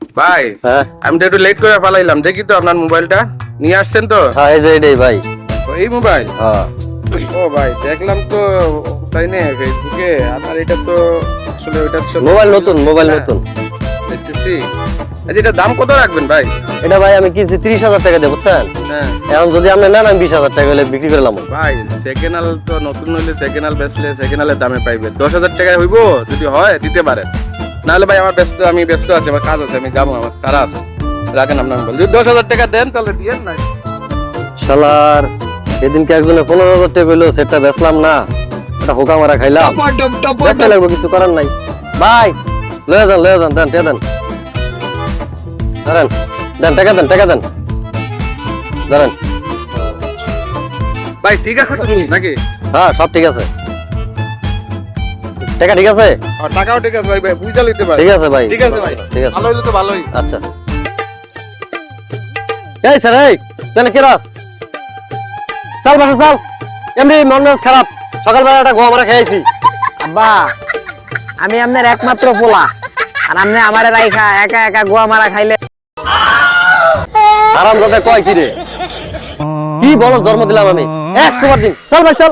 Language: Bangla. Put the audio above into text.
ভাই হ্যাঁ আমি তো একটু লেট করে পালাইলাম, দেখি তো আপনার মোবাইলটা নিয়ে আসছেন তো? হ্যাঁ এই যে এটাই ভাই। এই মোবাইল? হ্যাঁ ও ভাই দেখলাম তো তাই না ফেসবুকে, আপনার এটা তো আসলে ওইটার সাথে মোবাইল নতুন, মোবাইল নতুন। দেখতেছি। আচ্ছা এটার দাম কত রাখবেন ভাই? এটা ভাই আমি কিনছি 30,000 টাকা দিয়ে, বুঝছেন? হ্যাঁ এখন যদি আপনি নেন আমি 20,000 টাকা হলে বিক্রি করলাম। ভাই সেকেন্ড হ্যান্ড তো নতুন হইলে সেকেন্ড হ্যান্ড বেচলে সেকেন্ড হ্যান্ডের দামে পাইবে। 10,000 টাকায় হইব যদি হয় দিতে পারেন, নাহলে ভাই আমার আমি ব্যস্ত আছি, আমার কাজ আছে, আমি যাবো, আমার তারা আছে। রাখেন আপনার মোবাইল, যদি 10,000 টাকা দেন তাহলে দিয়েন না। শালার সেদিনকে একজনে 15,000 টাকা কইলো, সেটা বেচলাম না, এটা হোকা মারা খাইলাম। বেচতে লাগবো, কিছু করার নাই। ভাই লয়ে যান দেন টাকা দেন, দেন টাকা দেন, টাকা দেন, ধরেন। ভাই ঠিক আছে তো নাকি? হ্যাঁ সব ঠিক আছে, টাকা ঠিক আছে, আর টাকাও ঠিক আছে ভাই, ভাই বুঝা লইতে পারে। ঠিক আছে ভাই, ঠিক আছে ভাই, ঠিক আছে, ভালো হইলে তো ভালোই। আচ্ছা। এই স্যার, এই তাহলে কি রাস, চল বাসা চল, এমনি মন মেজাজ খারাপ, সকালবেলা একটা গোয়া মারা খেয়েছি। আব্বা আমি আপনার একমাত্র পোলা, আর আপনি আমারে রাইখা একা একা গোয়া মারা খাইলে। আরাম যাতে কয় কি রে, কি বলো জন্ম দিলাম আমি, 100 বার দিন, চল ভাই চল।